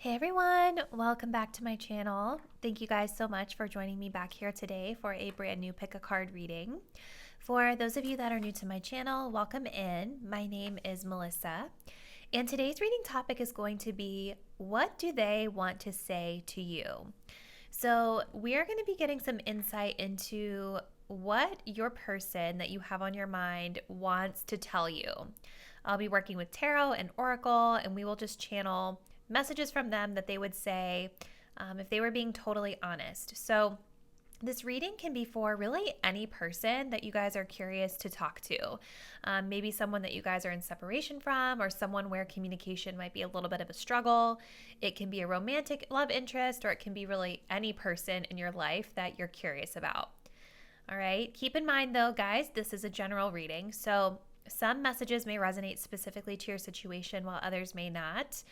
Hey everyone, welcome back to my channel. Thank you guys so much for joining me back here today for a brand new pick a card reading. For those of you that are new to my channel, welcome in. My name is Melissa, and today's reading topic is going to be, what do they want to say to you? So we are going to be getting some insight into what your person that you have on your mind wants to tell you. I'll be working with tarot and oracle, and we will just channel messages from them that they would say if they were being totally honest. So this reading can be for really any person that you guys are curious to talk to. Maybe someone that you guys are in separation from, or someone where communication might be a little bit of a struggle. It can be a romantic love interest, or it can be really any person in your life that you're curious about. All right. Keep in mind though, guys, this is a general reading. So some messages may resonate specifically to your situation while others may not.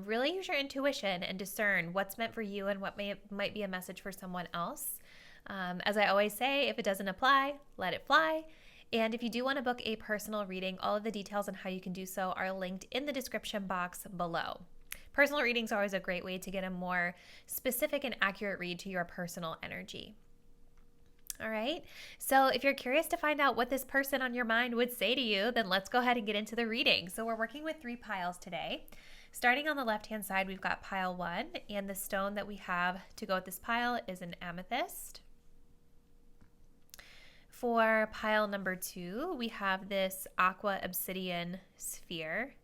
Really use your intuition and discern what's meant for you and what might be a message for someone else. As I always say, if it doesn't apply, let it fly. And if you do want to book a personal reading, all of the details on how you can do so are linked in the description box below. Personal readings are always a great way to get a more specific and accurate read to your personal energy. All right, so if you're curious to find out what this person on your mind would say to you, then let's go ahead and get into the reading. So we're working with 3 piles today. Starting on the left-hand side, we've got pile 1, and the stone that we have to go with this pile is an amethyst. For pile number 2, we have this Aqua Obsidian sphere.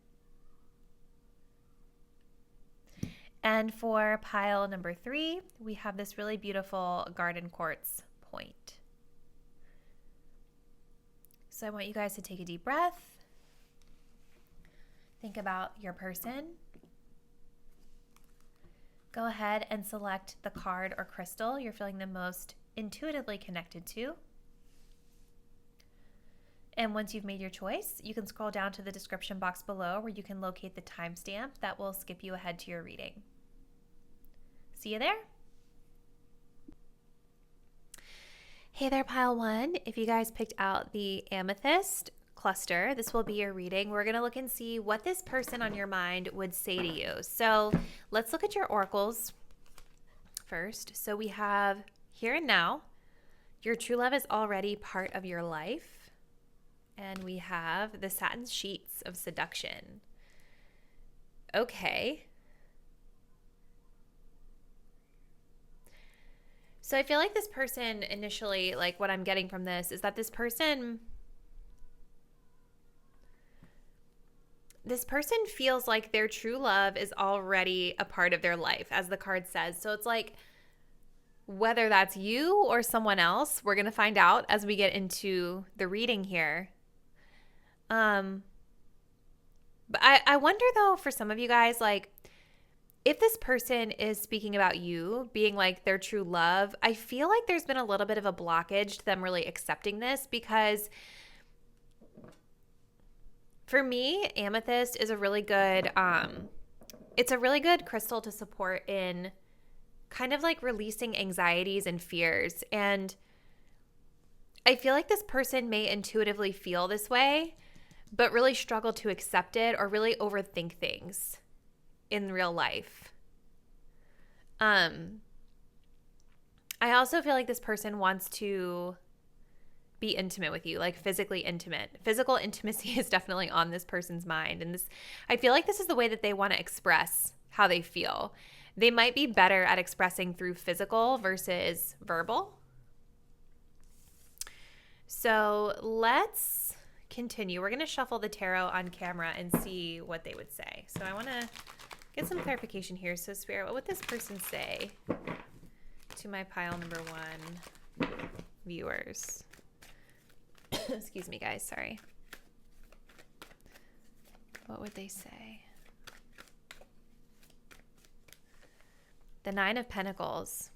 And for pile number 3, we have this really beautiful garden quartz point. So I want you guys to take a deep breath. Think about your person. Go ahead and select the card or crystal you're feeling the most intuitively connected to. And once you've made your choice, you can scroll down to the description box below where you can locate the timestamp that will skip you ahead to your reading. See you there. Hey there, pile 1. If you guys picked out the amethyst cluster, this will be your reading. We're going to look and see what this person on your mind would say to you. So let's look at your oracles first. So we have here and now. Your true love is already part of your life. And we have the satin sheets of seduction. Okay. So I feel like this person initially, like what I'm getting from this is that this person feels like their true love is already a part of their life, as the card says. So it's like, whether that's you or someone else, we're going to find out as we get into the reading here. But I wonder though, for some of you guys, like, if this person is speaking about you being like their true love, I feel like there's been a little bit of a blockage to them really accepting this, because for me, amethyst is a really good, it's a really good crystal to support in kind of like releasing anxieties and fears. And I feel like this person may intuitively feel this way, but really struggle to accept it or really overthink things in real life. I also feel like this person wants to be intimate with you, like physically intimate. Physical intimacy is definitely on this person's mind. And I feel like this is the way that they want to express how they feel. They might be better at expressing through physical versus verbal. So let's continue. We're going to shuffle the tarot on camera and see what they would say. So I want to get some clarification here. So Spirit, what would this person say to my pile number 1 viewers? Excuse me, guys. Sorry. What would they say? The 9 of Pentacles.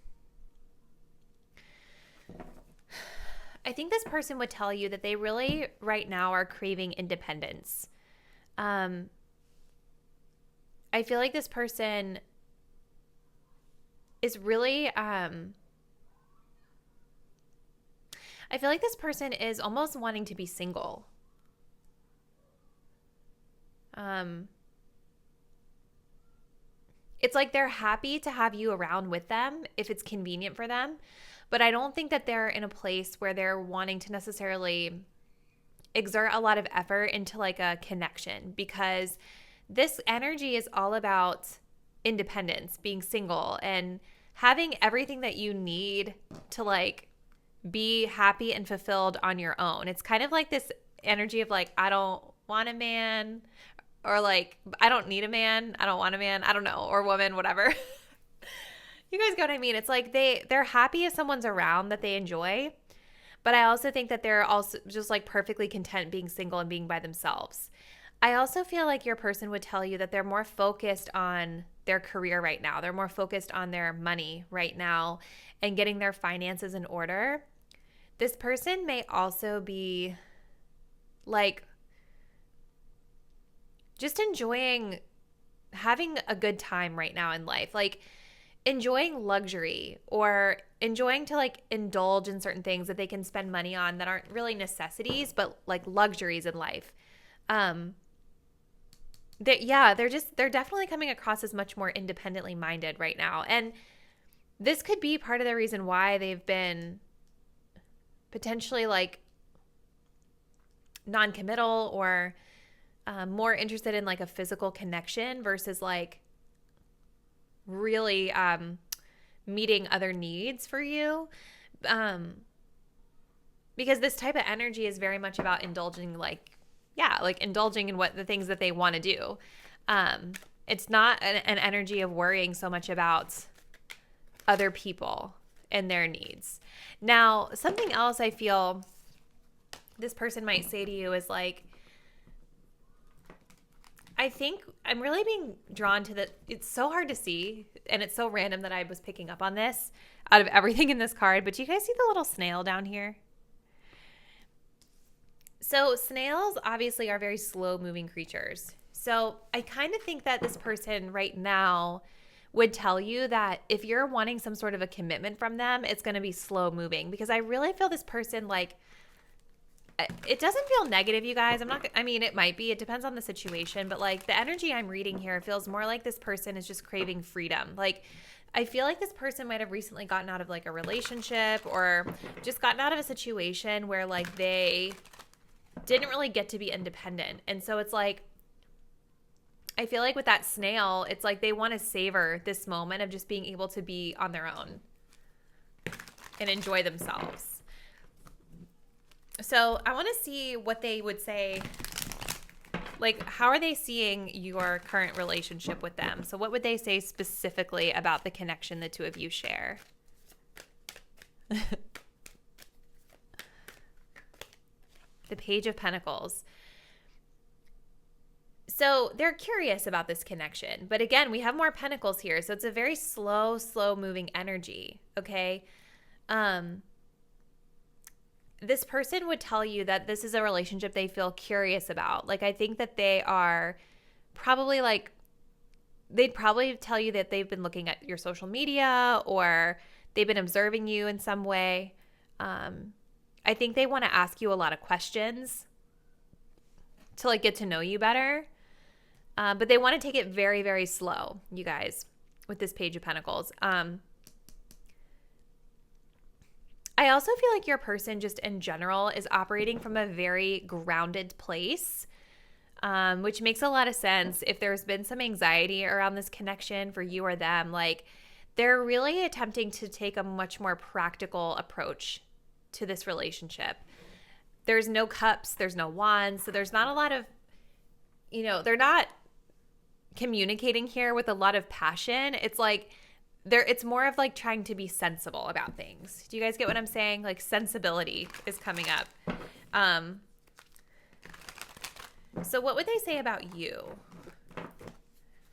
I think this person would tell you that they really right now are craving independence. I feel like this person is really, I feel like this person is almost wanting to be single. it's like they're happy to have you around with them if it's convenient for them. But I don't think that they're in a place where they're wanting to necessarily exert a lot of effort into like a connection, because this energy is all about independence, being single, and having everything that you need to like be happy and fulfilled on your own. It's kind of like this energy of like, I don't want a man, or like, I don't need a man, I don't want a man, I don't know, or woman, whatever. You guys get what I mean? It's like they're happy if someone's around that they enjoy. But I also think that they're also just like perfectly content being single and being by themselves. I also feel like your person would tell you that they're more focused on their career right now. They're more focused on their money right now and getting their finances in order. This person may also be like just enjoying having a good time right now in life. Like enjoying luxury, or enjoying to like indulge in certain things that they can spend money on that aren't really necessities, but like luxuries in life. They're definitely coming across as much more independently minded right now. And this could be part of the reason why they've been potentially like non-committal, or more interested in like a physical connection versus like really meeting other needs for you, because this type of energy is very much about indulging, like indulging in what the things that they want to do. It's not an energy of worrying so much about other people and their needs. Now, something else I feel this person might say to you is like, I think I'm really being drawn to it's so hard to see, and it's so random that I was picking up on this out of everything in this card, but do you guys see the little snail down here? So snails obviously are very slow moving creatures. So I kind of think that this person right now would tell you that if you're wanting some sort of a commitment from them, it's going to be slow moving, because I really feel this person like, it doesn't feel negative, you guys. It might be. It depends on the situation. But like the energy I'm reading here feels more like this person is just craving freedom. Like I feel like this person might have recently gotten out of like a relationship, or just gotten out of a situation where like they didn't really get to be independent. And so it's like, I feel like with that snail, it's like they want to savor this moment of just being able to be on their own and enjoy themselves. So I want to see what they would say. Like, how are they seeing your current relationship with them? So what would they say specifically about the connection the two of you share? The Page of Pentacles. So they're curious about this connection. But again, we have more pentacles here. So it's a very slow moving energy. Okay. This person would tell you that this is a relationship they feel curious about. Like, I think that they are probably like, they'd probably tell you that they've been looking at your social media, or they've been observing you in some way. I think they want to ask you a lot of questions to like get to know you better. But they want to take it very, very slow, you guys, with this Page of Pentacles. I also feel like your person just in general is operating from a very grounded place, which makes a lot of sense. If there's been some anxiety around this connection for you or them, like they're really attempting to take a much more practical approach to this relationship. There's no cups, there's no wands, so there's not a lot of, they're not communicating here with a lot of passion. It's like, it's more of like trying to be sensible about things. Do you guys get what I'm saying? Like sensibility is coming up. So what would they say about you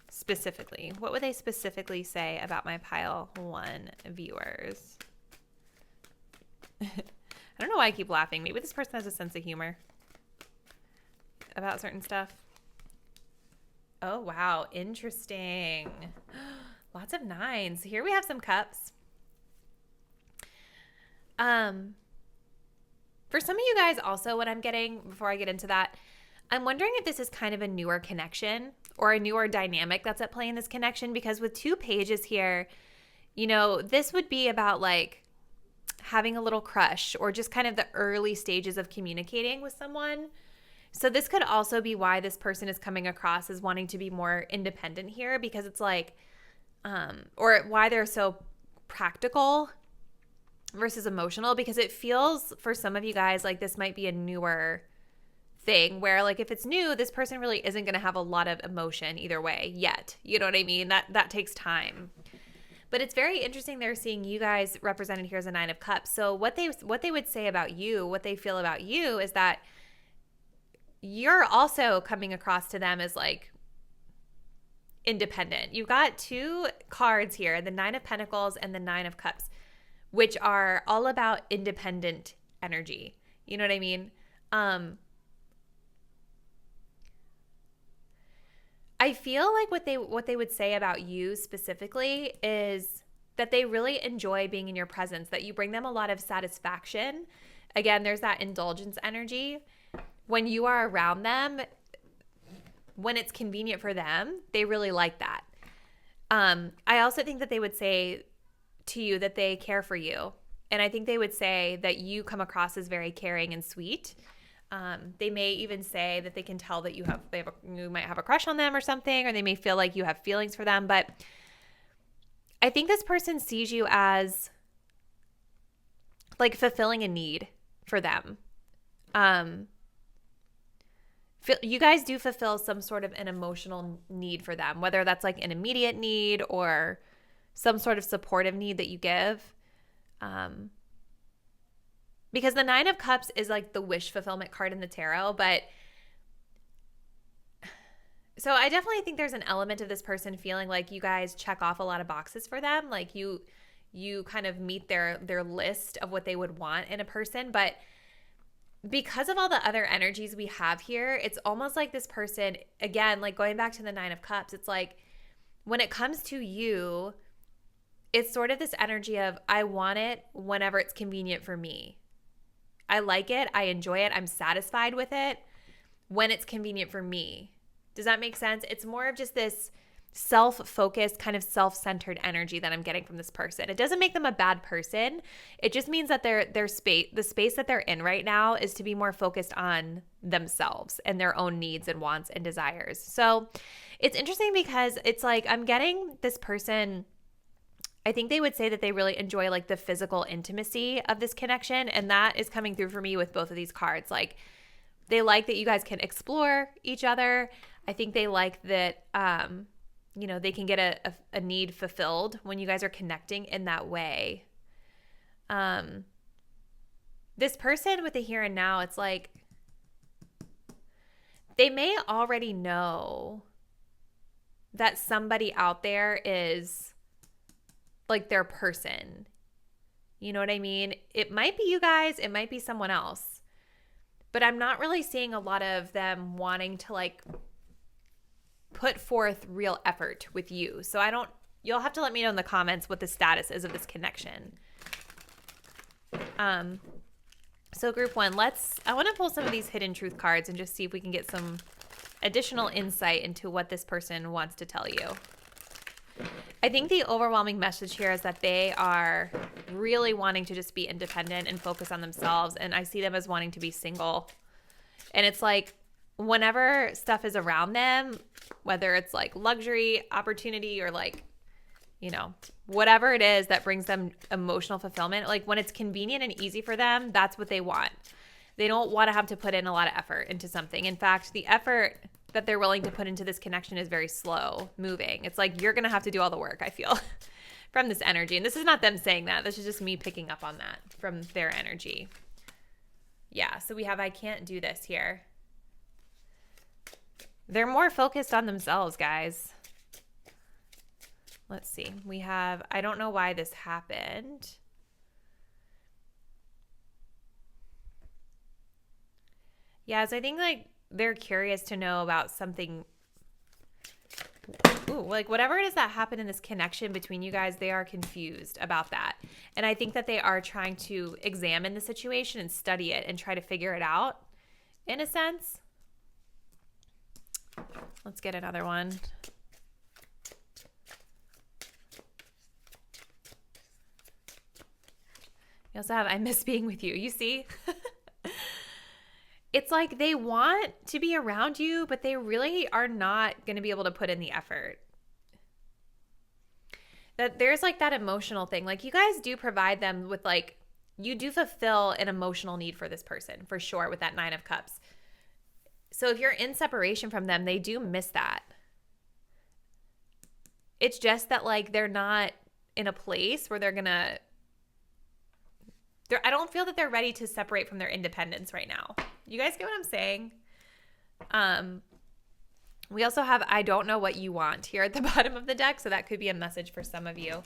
specifically? What would they specifically say about my pile 1 viewers? I don't know why I keep laughing. Maybe this person has a sense of humor about certain stuff. Oh, wow. Interesting. Lots of 9s. Here we have some cups. For some of you guys also, what I'm getting, before I get into that, I'm wondering if this is kind of a newer connection or a newer dynamic that's at play in this connection, because with 2 pages here, you know, this would be about like having a little crush or just kind of the early stages of communicating with someone. So this could also be why this person is coming across as wanting to be more independent here, because it's like, or why they're so practical versus emotional, because it feels for some of you guys like this might be a newer thing where, like, if it's new, this person really isn't going to have a lot of emotion either way yet. You know what I mean? That takes time. But it's very interesting they're seeing you guys represented here as a 9 of Cups. So what they would say about you, what they feel about you, is that you're also coming across to them as like independent. You've got 2 cards here, the 9 of Pentacles and the 9 of Cups, which are all about independent energy. You know what I mean? I feel like what they would say about you specifically is that they really enjoy being in your presence, that you bring them a lot of satisfaction. Again, there's that indulgence energy. When you are around them, when it's convenient for them, they really like that. I also think that they would say to you that they care for you. And I think they would say that you come across as very caring and sweet. They may even say that they can tell that you might have a crush on them or something, or they may feel like you have feelings for them. But I think this person sees you as like fulfilling a need for them. You guys do fulfill some sort of an emotional need for them, whether that's like an immediate need or some sort of supportive need that you give. Because the 9 of Cups is like the wish fulfillment card in the tarot. But so I definitely think there's an element of this person feeling like you guys check off a lot of boxes for them. Like you kind of meet their list of what they would want in a person. But because of all the other energies we have here, it's almost like this person, again, like going back to the 9 of Cups, it's like when it comes to you, it's sort of this energy of I want it whenever it's convenient for me. I like it. I enjoy it. I'm satisfied with it when it's convenient for me. Does that make sense? It's more of just this self-focused, kind of self-centered energy that I'm getting from this person. It doesn't make them a bad person. It just means that the space that they're in right now is to be more focused on themselves and their own needs and wants and desires. So it's interesting because it's like I'm getting this person, I think they would say that they really enjoy like the physical intimacy of this connection. And that is coming through for me with both of these cards. Like they like that you guys can explore each other. I think they like that, they can get a need fulfilled when you guys are connecting in that way. This person with the here and now, it's like they may already know that somebody out there is like their person. You know what I mean? It might be you guys, it might be someone else. But I'm not really seeing a lot of them wanting to like put forth real effort with you. So you'll have to let me know in the comments what the status is of this connection. So group 1, I want to pull some of these hidden truth cards and just see if we can get some additional insight into what this person wants to tell you. I think the overwhelming message here is that they are really wanting to just be independent and focus on themselves. And I see them as wanting to be single. And it's like whenever stuff is around them, whether it's like luxury, opportunity, or like, whatever it is that brings them emotional fulfillment, like when it's convenient and easy for them, that's what they want. They don't want to have to put in a lot of effort into something. In fact, the effort that they're willing to put into this connection is very slow moving. It's like you're going to have to do all the work, I feel, from this energy. And this is not them saying that. This is just me picking up on that from their energy. Yeah, so we have I can't do this here. They're more focused on themselves, guys. Let's see. We have I don't know why this happened. Yeah, so I think like they're curious to know about something. Ooh, like whatever it is that happened in this connection between you guys, they are confused about that. And I think that they are trying to examine the situation and study it and try to figure it out in a sense. Let's get another one. You also have, I miss being with you. You see? It's like they want to be around you, but they really are not going to be able to put in the effort. That there's like that emotional thing. Like you guys do provide them with like, you do fulfill an emotional need for this person for sure with that 9 of Cups. So if you're in separation from them, they do miss that. It's just that like they're not in a place where they're going to, I don't feel that they're ready to separate from their independence right now. You guys get what I'm saying? We also have I don't know what you want here at the bottom of the deck, so that could be a message for some of you.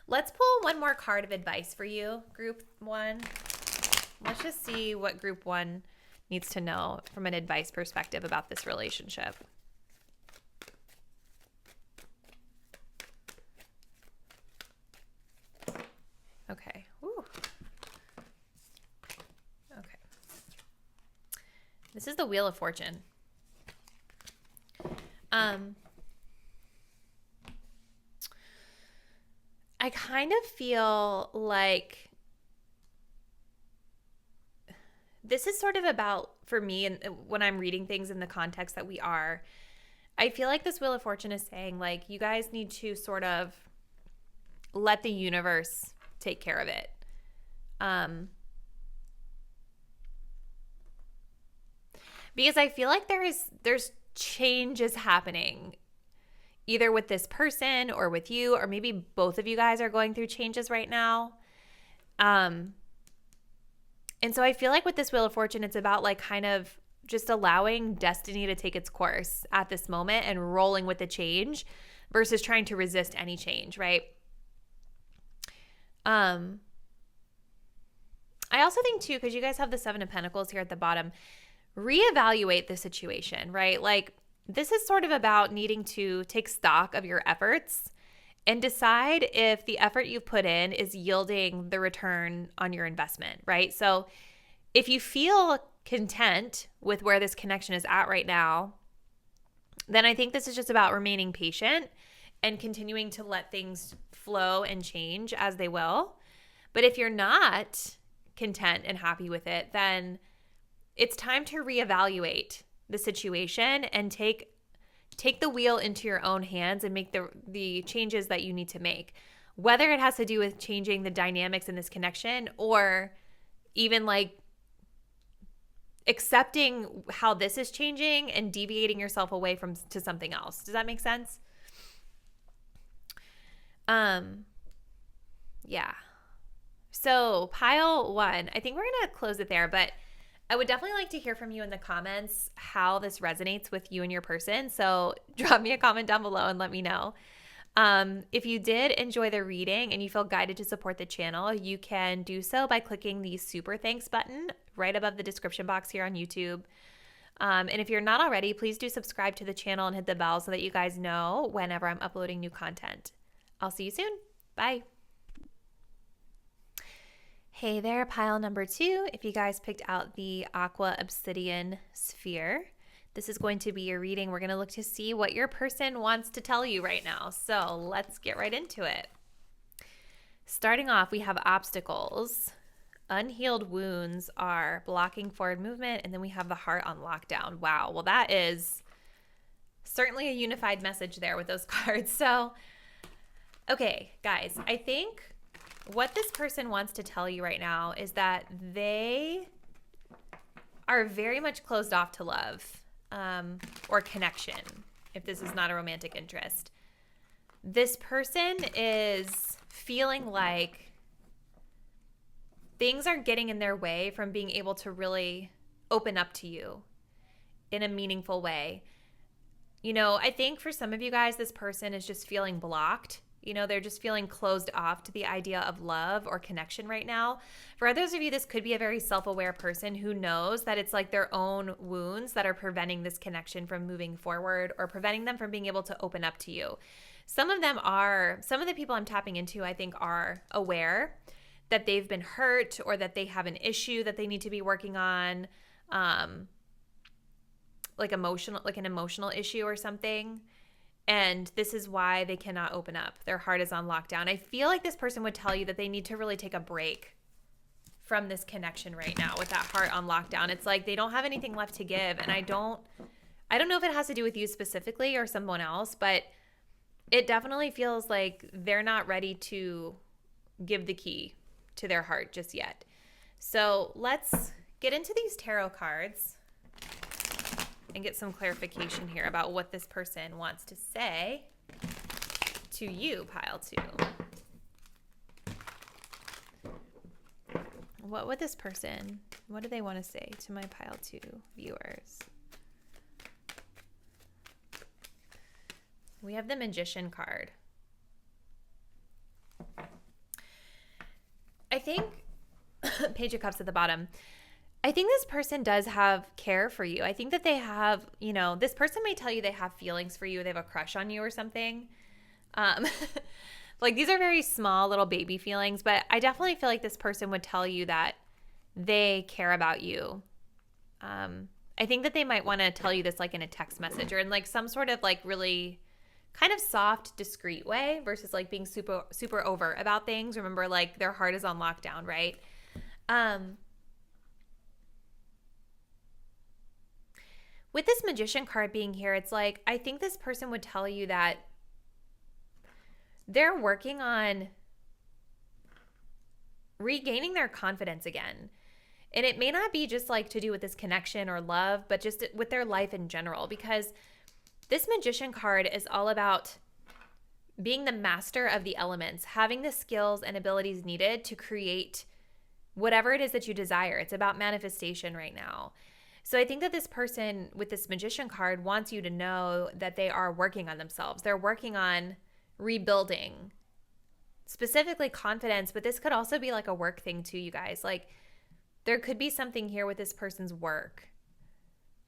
Let's pull one more card of advice for you, Group 1. Let's just see what Group 1 needs to know from an advice perspective about this relationship. Okay. Woo. Okay. This is the Wheel of Fortune. I kind of feel like this is sort of about, for me, and when I'm reading things in the context that we are, I feel like this Wheel of Fortune is saying, like, you guys need to sort of let the universe take care of it. Because I feel like there's changes happening either with this person or with you, or maybe both of you guys are going through changes right now. And so I feel like with this Wheel of Fortune, it's about like kind of just allowing destiny to take its course at this moment and rolling with the change versus trying to resist any change, right? I also think too, because you guys have the 7 of Pentacles here at the bottom, reevaluate the situation, right? Like this is sort of about needing to take stock of your efforts and decide if the effort you've put in is yielding the return on your investment, right? So if you feel content with where this connection is at right now, then I think this is just about remaining patient and continuing to let things flow and change as they will. But if you're not content and happy with it, then it's time to reevaluate the situation and take the wheel into your own hands and make the changes that you need to make. Whether it has to do with changing the dynamics in this connection or even like accepting how this is changing and deviating yourself away to something else. Does that make sense? Yeah. So pile 1, I think we're going to close it there, but I would definitely like to hear from you in the comments how this resonates with you and your person. So drop me a comment down below and let me know. If you did enjoy the reading and you feel guided to support the channel, you can do so by clicking the super thanks button right above the description box here on YouTube. And if you're not already, please do subscribe to the channel and hit the bell so that you guys know whenever I'm uploading new content. I'll see you soon. Bye. Hey there, pile number 2. If you guys picked out the Aqua Obsidian sphere, this is going to be your reading. We're going to look to see what your person wants to tell you right now. So let's get right into it. Starting off, we have obstacles. Unhealed wounds are blocking forward movement, and then we have the heart on lockdown. Wow. Well, that is certainly a unified message there with those cards. So, okay, guys, I think what this person wants to tell you right now is that they are very much closed off to love or connection, if this is not a romantic interest. This person is feeling like things are getting in their way from being able to really open up to you in a meaningful way. You know, I think for some of you guys, this person is just feeling blocked. You know, they're just feeling closed off to the idea of love or connection right now. For others of you, this could be a very self-aware person who knows that it's like their own wounds that are preventing this connection from moving forward or preventing them from being able to open up to you. Some of the people I'm tapping into, I think, are aware that they've been hurt or that they have an issue that they need to be working on. like an emotional issue or something. And this is why they cannot open up. Their heart is on lockdown. I feel like this person would tell you that they need to really take a break from this connection right now with that heart on lockdown. It's like they don't have anything left to give. And I don't know if it has to do with you specifically or someone else, but it definitely feels like they're not ready to give the key to their heart just yet. So let's get into these tarot cards and get some clarification here about what this person wants to say to you, pile 2. What would this person, what do they want to say to my pile 2 viewers? We have the Magician card. I think, Page of Cups at the bottom. I think this person does have care for you. I think that they have, this person may tell you they have feelings for you. They have a crush on you or something. Like these are very small little baby feelings, but I definitely feel like this person would tell you that they care about you. I think that they might want to tell you this like in a text message or in like some sort of like really kind of soft, discreet way versus like being super, super overt about things. Remember, like their heart is on lockdown, right? With this Magician card being here, it's like, I think this person would tell you that they're working on regaining their confidence again. And it may not be just like to do with this connection or love, but just with their life in general, because this Magician card is all about being the master of the elements, having the skills and abilities needed to create whatever it is that you desire. It's about manifestation right now. So I think that this person with this Magician card wants you to know that they are working on themselves. They're working on rebuilding, specifically confidence, but this could also be like a work thing too, you guys. Like there could be something here with this person's work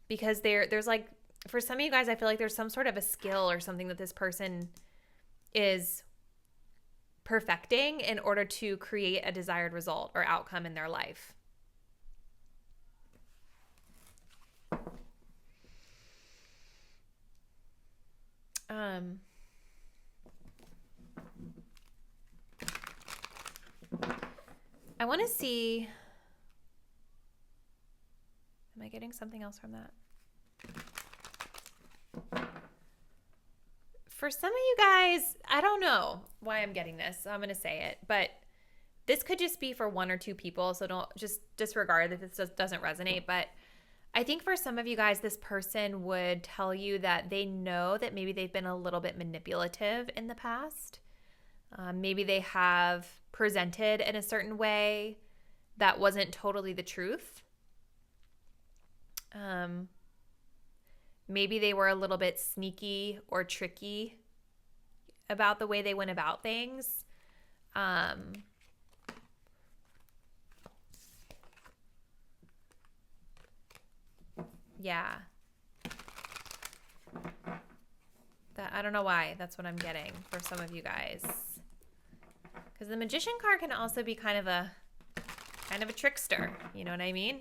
because there's like, for some of you guys, I feel like there's some sort of a skill or something that this person is perfecting in order to create a desired result or outcome in their life. I want to see, am I getting something else from that? For some of you guys, I don't know why I'm getting this, so I'm going to say it, but this could just be for 1 or 2 people, so don't just disregard if this doesn't resonate, but I think for some of you guys, this person would tell you that they know that maybe they've been a little bit manipulative in the past. Maybe they have presented in a certain way that wasn't totally the truth. Maybe they were a little bit sneaky or tricky about the way they went about things. Yeah. I don't know why. That's what I'm getting for some of you guys. Because the Magician card can also be kind of a trickster. You know what I mean?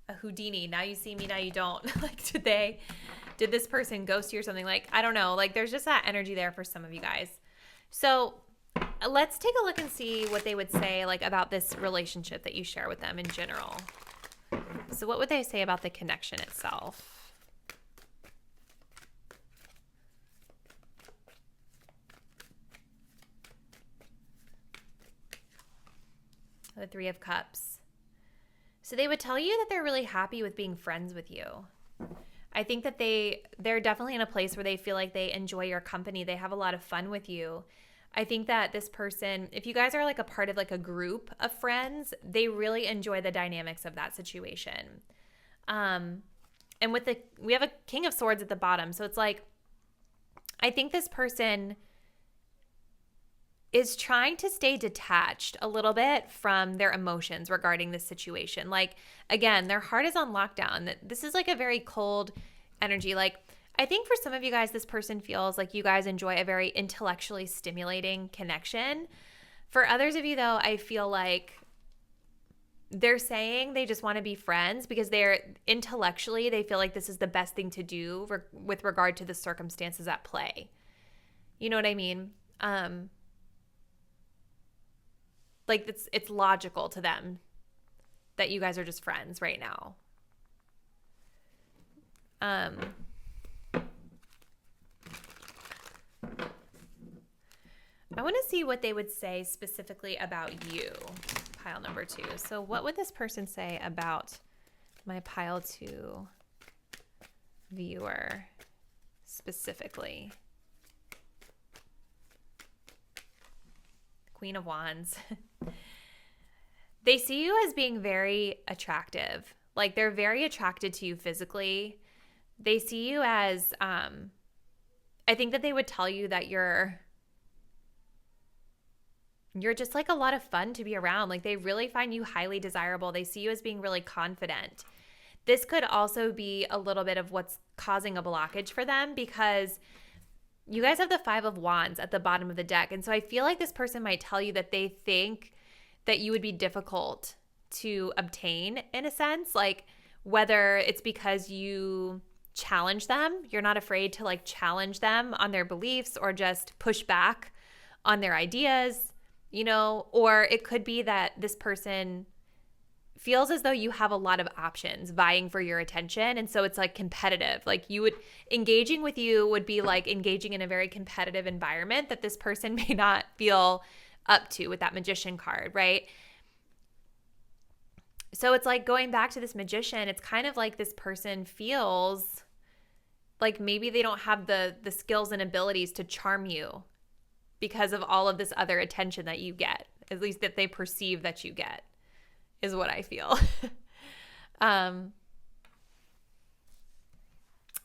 A Houdini. Now you see me, now you don't. Like, did this person ghost you or something? Like, I don't know. Like, there's just that energy there for some of you guys. So let's take a look and see what they would say, like, about this relationship that you share with them in general. So what would they say about the connection itself? The 3 of Cups. So they would tell you that they're really happy with being friends with you. I think that they're definitely in a place where they feel like they enjoy your company. They have a lot of fun with you. I think that this person, if you guys are like a part of like a group of friends, they really enjoy the dynamics of that situation. And we have a King of Swords at the bottom. So it's like, I think this person is trying to stay detached a little bit from their emotions regarding this situation. Like, again, their heart is on lockdown. This is like a very cold energy. Like, I think for some of you guys, this person feels like you guys enjoy a very intellectually stimulating connection. For others of you, though, I feel like they're saying they just want to be friends because they're intellectually, they feel like this is the best thing to do with regard to the circumstances at play. You know what I mean? Like it's logical to them that you guys are just friends right now. I want to see what they would say specifically about you, pile number 2. So what would this person say about my pile 2 viewer specifically? Queen of Wands. They see you as being very attractive. Like they're very attracted to you physically. They see you as, I think that they would tell you that you're just like a lot of fun to be around. Like they really find you highly desirable. They see you as being really confident. This could also be a little bit of what's causing a blockage for them because you guys have the 5 of Wands at the bottom of the deck. And so I feel like this person might tell you that they think that you would be difficult to obtain in a sense, like whether it's because you challenge them, you're not afraid to like challenge them on their beliefs or just push back on their ideas, you know, or it could be that this person feels as though you have a lot of options vying for your attention. And so it's like competitive. Like engaging with you would be like engaging in a very competitive environment that this person may not feel up to with that Magician card, right? So it's like going back to this Magician, it's kind of like this person feels like maybe they don't have the skills and abilities to charm you because of all of this other attention that you get, at least that they perceive that you get, is what I feel.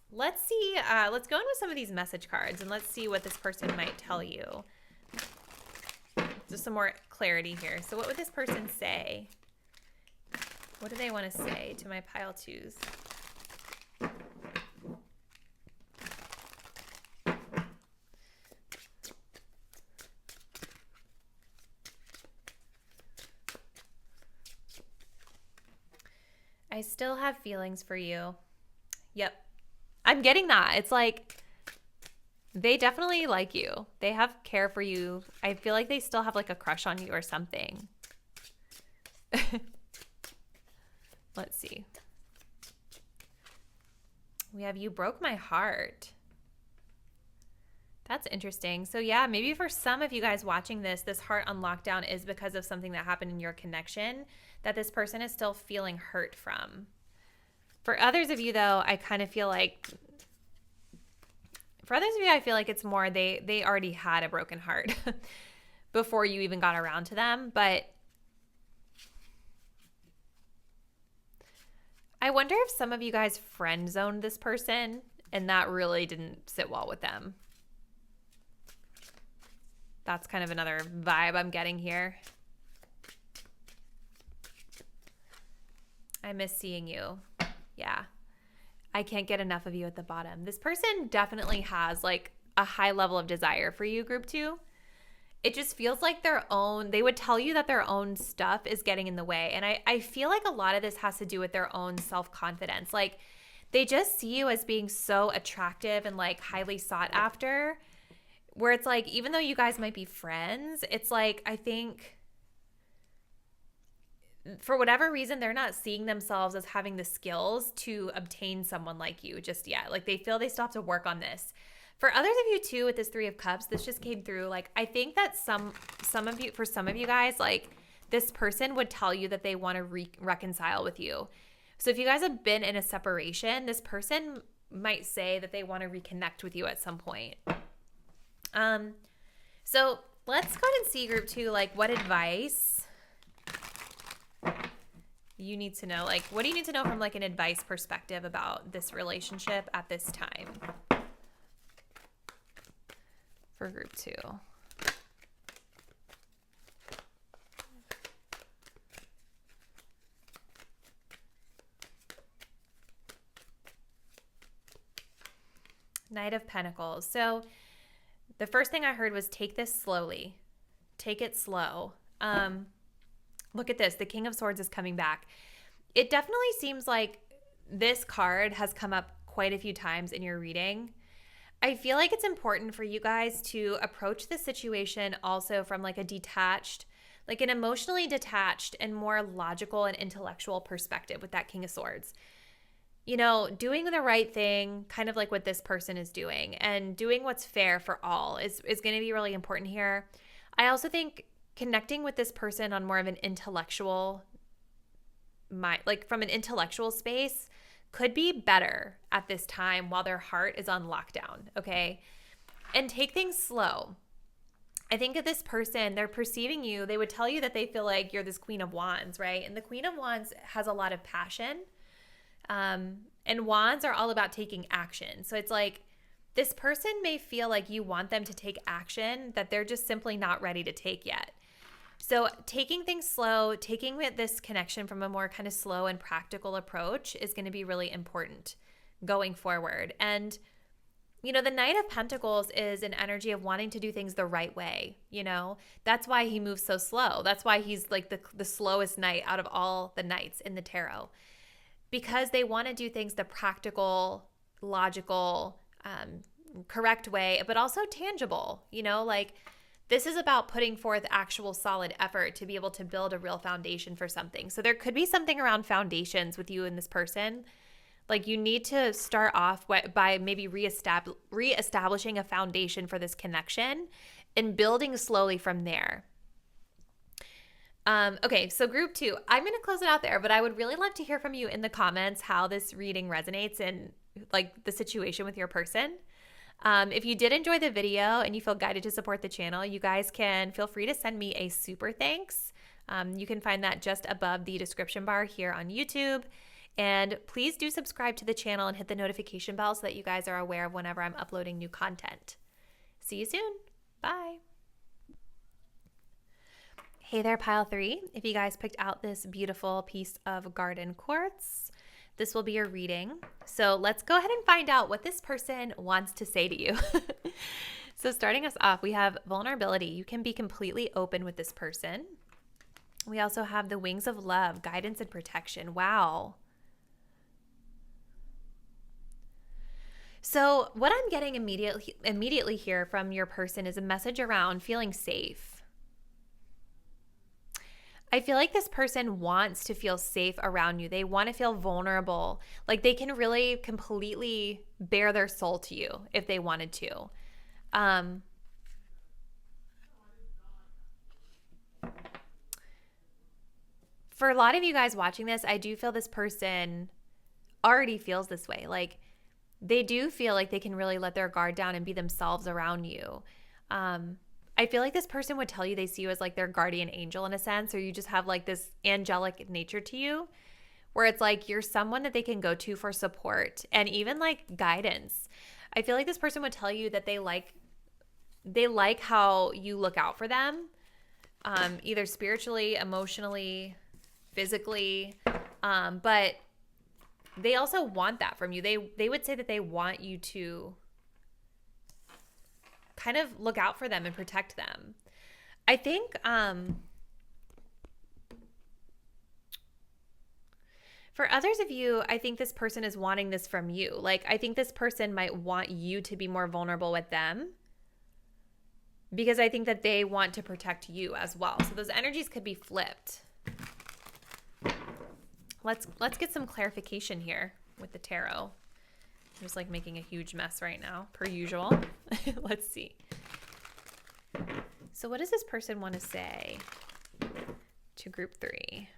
Let's see. Let's go in with some of these message cards and let's see what this person might tell you. Just some more clarity here. So what would this person say? What do they want to say to my pile 2s? I still have feelings for you. Yep. I'm getting that. It's like they definitely like you. They have care for you. I feel like they still have like a crush on you or something. Let's see. We have you broke my heart. That's interesting. So yeah, maybe for some of you guys watching this, this heart on lockdown is because of something that happened in your connection that this person is still feeling hurt from. For others of you though, I kind of feel like, for others of you, I feel like it's more they already had a broken heart before you even got around to them. But I wonder if some of you guys friend zoned this person and that really didn't sit well with them. That's kind of another vibe I'm getting here. I miss seeing you. Yeah. I can't get enough of you at the bottom. This person definitely has like a high level of desire for you, group 2. It just feels like they would tell you that their own stuff is getting in the way. And I feel like a lot of this has to do with their own self-confidence. Like they just see you as being so attractive and like highly sought after, where it's like, even though you guys might be friends, it's like, I think for whatever reason, they're not seeing themselves as having the skills to obtain someone like you just yet. Like they feel they still have to work on this. For others of you too, with this 3 of Cups, this just came through. Like, I think that for some of you guys, like this person would tell you that they want to reconcile with you. So if you guys have been in a separation, this person might say that they want to reconnect with you at some point. So let's go ahead and see, group 2, like what advice you need to know. Like, what do you need to know from like an advice perspective about this relationship at this time for group 2? Knight of Pentacles. So the first thing I heard was take this slowly. Take it slow. Look at this. The King of Swords is coming back. It definitely seems like this card has come up quite a few times in your reading. I feel like it's important for you guys to approach the situation also from like a detached, like an emotionally detached and more logical and intellectual perspective with that King of Swords. You know, doing the right thing, kind of like what this person is doing, and doing what's fair for all is going to be really important here. I also think connecting with this person on more of an intellectual, like from an intellectual space, could be better at this time while their heart is on lockdown, okay? And take things slow. I think of this person, they're perceiving you, they would tell you that they feel like you're this Queen of Wands, right? And the Queen of Wands has a lot of passion. And wands are all about taking action. So it's like this person may feel like you want them to take action that they're just simply not ready to take yet. So taking things slow, taking this connection from a more kind of slow and practical approach is going to be really important going forward. And, you know, the Knight of Pentacles is an energy of wanting to do things the right way, you know? That's why he moves so slow. That's why he's like the slowest knight out of all the knights in the tarot. Because they want to do things the practical, logical, correct way, but also tangible, you know, like this is about putting forth actual solid effort to be able to build a real foundation for something. So there could be something around foundations with you and this person. Like you need to start off by maybe reestablishing a foundation for this connection and building slowly from there. Okay, so group 2, I'm going to close it out there, but I would really love to hear from you in the comments how this reading resonates in like the situation with your person. If you did enjoy the video and you feel guided to support the channel, you guys can feel free to send me a super thanks. You can find that just above the description bar here on YouTube. And please do subscribe to the channel and hit the notification bell so that you guys are aware of whenever I'm uploading new content. See you soon. Bye. Hey there, pile 3. If you guys picked out this beautiful piece of garden quartz, this will be your reading. So let's go ahead and find out what this person wants to say to you. So starting us off, we have vulnerability. You can be completely open with this person. We also have the wings of love, guidance and protection. Wow. So what I'm getting immediately here from your person is a message around feeling safe. I feel like this person wants to feel safe around you. They want to feel vulnerable. Like they can really completely bare their soul to you if they wanted to. For a lot of you guys watching this, I do feel this person already feels this way. Like they do feel like they can really let their guard down and be themselves around you. I feel like this person would tell you they see you as like their guardian angel in a sense, or you just have like this angelic nature to you where it's like you're someone that they can go to for support and even like guidance. I feel like this person would tell you that they like how you look out for them, either spiritually, emotionally, physically, but they also want that from you. They would say that they want you to kind of look out for them and protect them. I think for others of you, I think this person is wanting this from you. Like I think this person might want you to be more vulnerable with them because I think that they want to protect you as well. So those energies could be flipped. Let's get some clarification here with the tarot. I'm just like making a huge mess right now, per usual. Let's see. So what does this person want to say to group 3?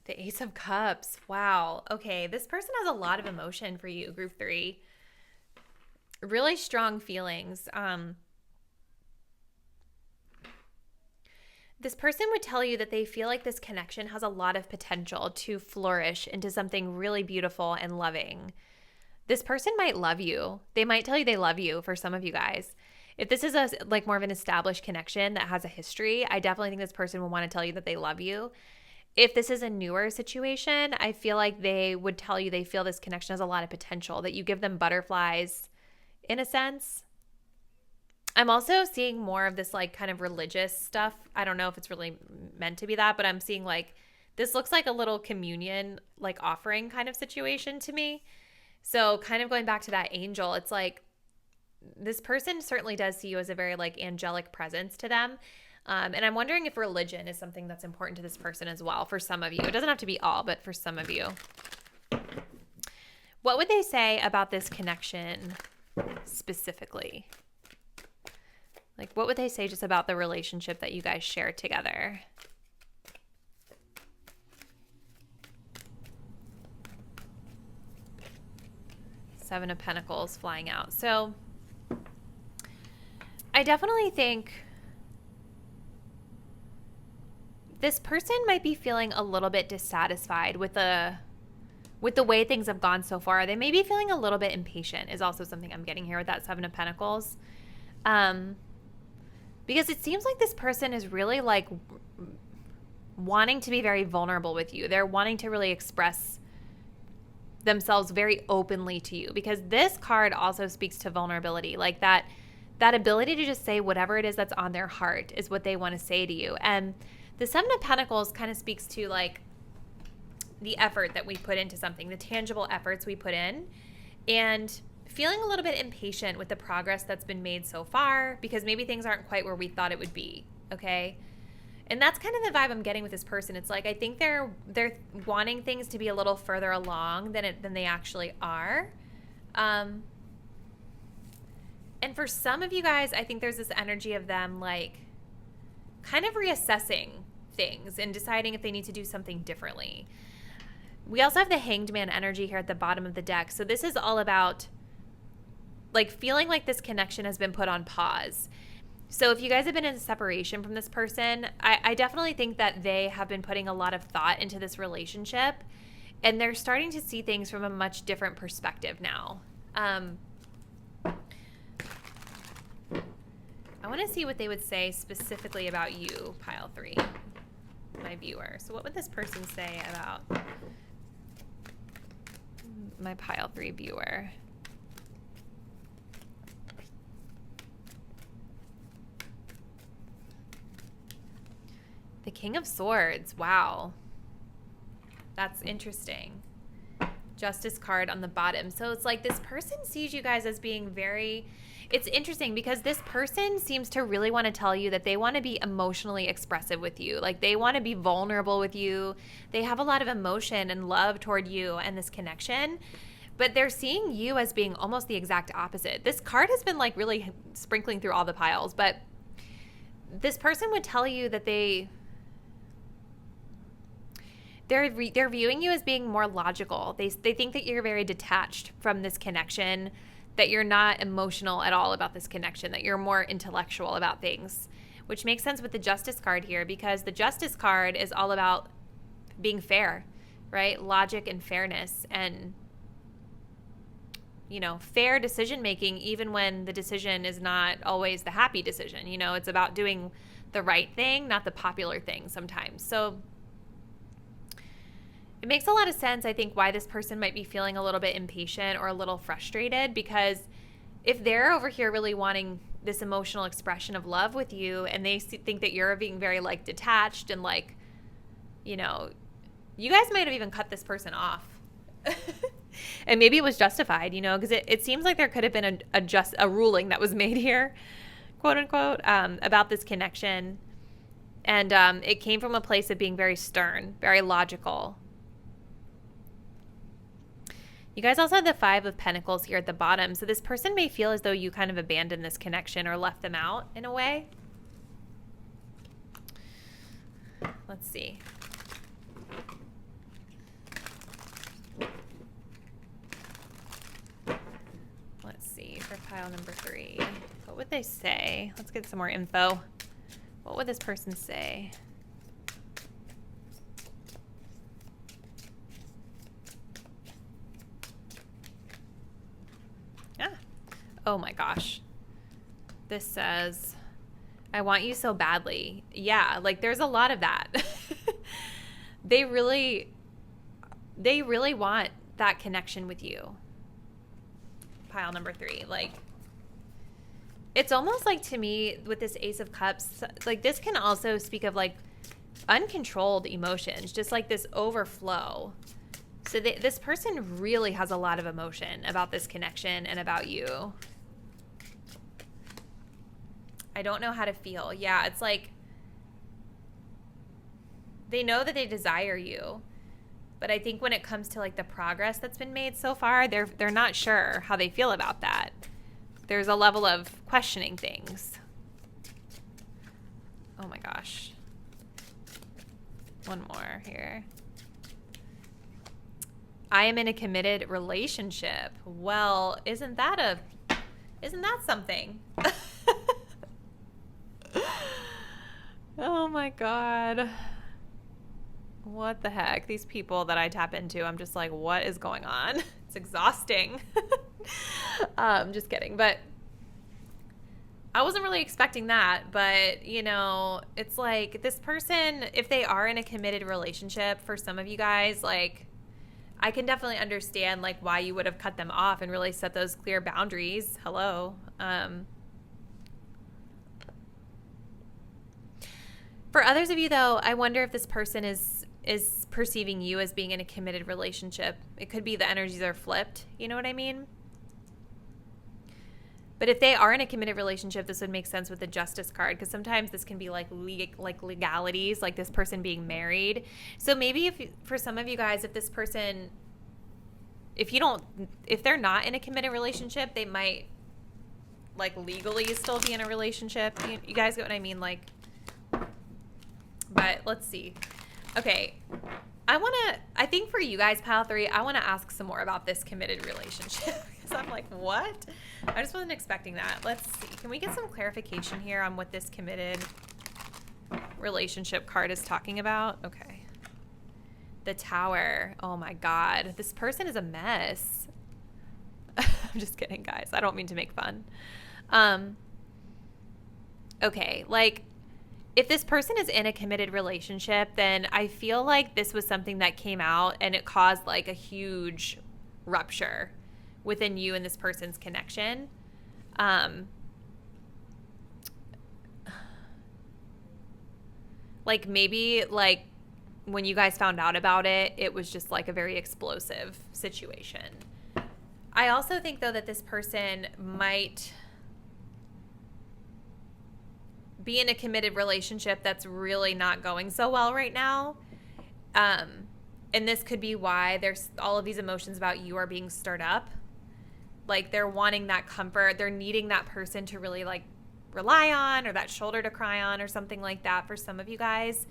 The Ace of Cups. Wow. Okay, this person has a lot of emotion for you, group 3. Really strong feelings. This person would tell you that they feel like this connection has a lot of potential to flourish into something really beautiful and loving. This person might love you. They might tell you they love you for some of you guys. If this is like more of an established connection that has a history, I definitely think this person will want to tell you that they love you. If this is a newer situation, I feel like they would tell you they feel this connection has a lot of potential, that you give them butterflies in a sense. I'm also seeing more of this like kind of religious stuff. I don't know if it's really meant to be that, but I'm seeing like this looks like a little communion like offering kind of situation to me. So kind of going back to that angel, it's like this person certainly does see you as a very like angelic presence to them. And I'm wondering if religion is something that's important to this person as well for some of you. It doesn't have to be all, but for some of you. What would they say about this connection specifically? Like, what would they say just about the relationship that you guys share together? Seven of Pentacles flying out. So I definitely think this person might be feeling a little bit dissatisfied with the way things have gone so far. They may be feeling a little bit impatient is also something I'm getting here with that Seven of Pentacles. Because it seems like this person is really like wanting to be very vulnerable with you. They're wanting to really express themselves very openly to you, because this card also speaks to vulnerability. Like that ability to just say whatever it is that's on their heart is what they want to say to you. And the Seven of Pentacles kind of speaks to like the effort that we put into something, the tangible efforts we put in, and feeling a little bit impatient with the progress that's been made so far because maybe things aren't quite where we thought it would be, okay? And that's kind of the vibe I'm getting with this person. It's like I think they're wanting things to be a little further along than they actually are. And for some of you guys, I think there's this energy of them like kind of reassessing things and deciding if they need to do something differently. We also have the Hanged Man energy here at the bottom of the deck. So this is all about like feeling like this connection has been put on pause. So if you guys have been in a separation from this person, I definitely think that they have been putting a lot of thought into this relationship, and they're starting to see things from a much different perspective now. I want to see what they would say specifically about you, pile 3, my viewer. So what would this person say about my pile 3 viewer? The King of Swords. Wow. That's interesting. Justice card on the bottom. So it's like this person sees you guys as being very... It's interesting because this person seems to really want to tell you that they want to be emotionally expressive with you. Like they want to be vulnerable with you. They have a lot of emotion and love toward you and this connection. But they're seeing you as being almost the exact opposite. This card has been like really sprinkling through all the piles. But this person would tell you that they're viewing you as being more logical. They think that you're very detached from this connection, that you're not emotional at all about this connection, that you're more intellectual about things, which makes sense with the Justice card here because the Justice card is all about being fair, right? Logic and fairness and, you know, fair decision making even when the decision is not always the happy decision. You know, it's about doing the right thing, not the popular thing sometimes. So it makes a lot of sense, I think, why this person might be feeling a little bit impatient or a little frustrated, because if they're over here really wanting this emotional expression of love with you and they think that you're being very like detached and like, you know, you guys might have even cut this person off. And maybe it was justified, you know, because it seems like there could have been a ruling that was made here, quote unquote, about this connection. And it came from a place of being very stern, very logical. You guys also have the Five of Pentacles here at the bottom. So this person may feel as though you kind of abandoned this connection or left them out in a way. Let's see. Let's see for pile number 3. What would they say? Let's get some more info. What would this person say? Oh my gosh. This says, I want you so badly. Yeah, like there's a lot of that. They really want that connection with you. Pile number 3. Like, It's almost like, to me, with this Ace of Cups, like this can also speak of like uncontrolled emotions, just like this overflow. So this person really has a lot of emotion about this connection and about you. I don't know how to feel. Yeah, it's like they know that they desire you. But I think when it comes to like the progress that's been made so far, they're not sure how they feel about that. There's a level of questioning things. Oh my gosh. One more here. I am in a committed relationship. Well, isn't that something? Oh my God. What the heck? These people that I tap into, I'm just like, what is going on? It's exhausting. Just kidding. But I wasn't really expecting that. But, you know, it's like this person, if they are in a committed relationship, for some of you guys, like, I can definitely understand, like, why you would have cut them off and really set those clear boundaries. Hello. For others of you, though, I wonder if this person is perceiving you as being in a committed relationship. It could be the energies are flipped. You know what I mean? But if they are in a committed relationship, this would make sense with the Justice card, because sometimes this can be like legalities, like this person being married. So maybe for some of you guys, if this person, if they're not in a committed relationship, they might like legally still be in a relationship. You guys get what I mean? Like, but let's see. Okay, I think for you guys, pile 3, I want to ask some more about this committed relationship. Because I'm like, what? I just wasn't expecting that. Let's see. Can we get some clarification here on what this committed relationship card is talking about? Okay. The Tower. Oh my God. This person is a mess. I'm just kidding, guys. I don't mean to make fun. Okay, like, if this person is in a committed relationship, then I feel like this was something that came out and it caused like a huge rupture within you and this person's connection. Like maybe like when you guys found out about it, it was just like a very explosive situation. I also think though that this person might be in a committed relationship that's really not going so well right now. And this could be why there's all of these emotions about you are being stirred up. Like they're wanting that comfort. They're needing that person to really like rely on, or that shoulder to cry on, or something like that for some of you guys.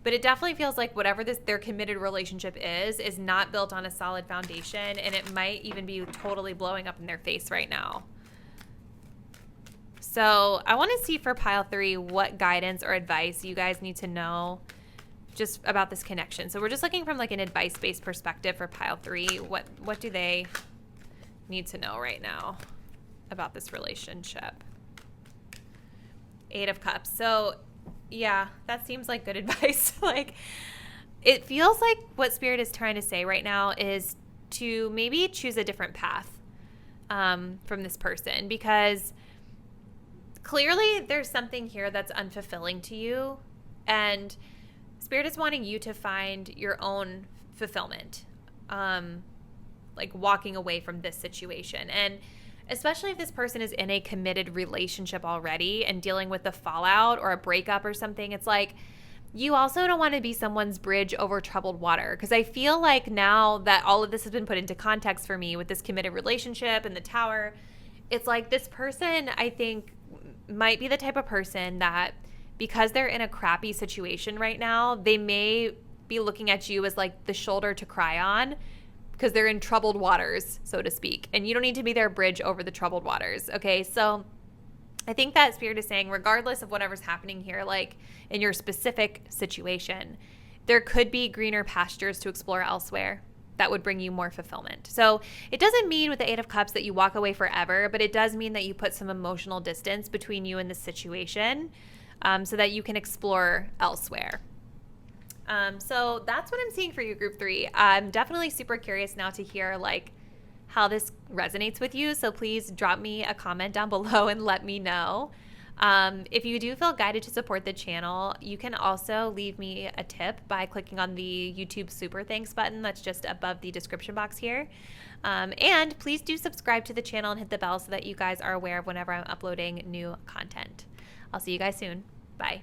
But it definitely feels like whatever their committed relationship is not built on a solid foundation. And it might even be totally blowing up in their face right now. So I want to see for pile 3 what guidance or advice you guys need to know just about this connection. So we're just looking from like an advice-based perspective for pile 3. What do they need to know right now about this relationship? 8 of Cups. So yeah, that seems like good advice. Like it feels like what Spirit is trying to say right now is to maybe choose a different path from this person, because clearly there's something here that's unfulfilling to you, and Spirit is wanting you to find your own fulfillment, like walking away from this situation. And especially if this person is in a committed relationship already and dealing with the fallout or a breakup or something, it's like you also don't want to be someone's bridge over troubled water. Because I feel like now that all of this has been put into context for me with this committed relationship and the Tower, it's like this person, I think, might be the type of person that because they're in a crappy situation right now, they may be looking at you as like the shoulder to cry on, because they're in troubled waters, so to speak. And you don't need to be their bridge over the troubled waters. Okay, so I think that Spirit is saying, regardless of whatever's happening here, like in your specific situation, there could be greener pastures to explore elsewhere that would bring you more fulfillment. So it doesn't mean with the 8 of Cups that you walk away forever, but it does mean that you put some emotional distance between you and the situation, so that you can explore elsewhere. So that's what I'm seeing for you, Group 3. I'm definitely super curious now to hear like how this resonates with you. So please drop me a comment down below and let me know. If you do feel guided to support the channel, you can also leave me a tip by clicking on the YouTube Super Thanks button that's just above the description box here. And please do subscribe to the channel and hit the bell so that you guys are aware of whenever I'm uploading new content. I'll see you guys soon. Bye.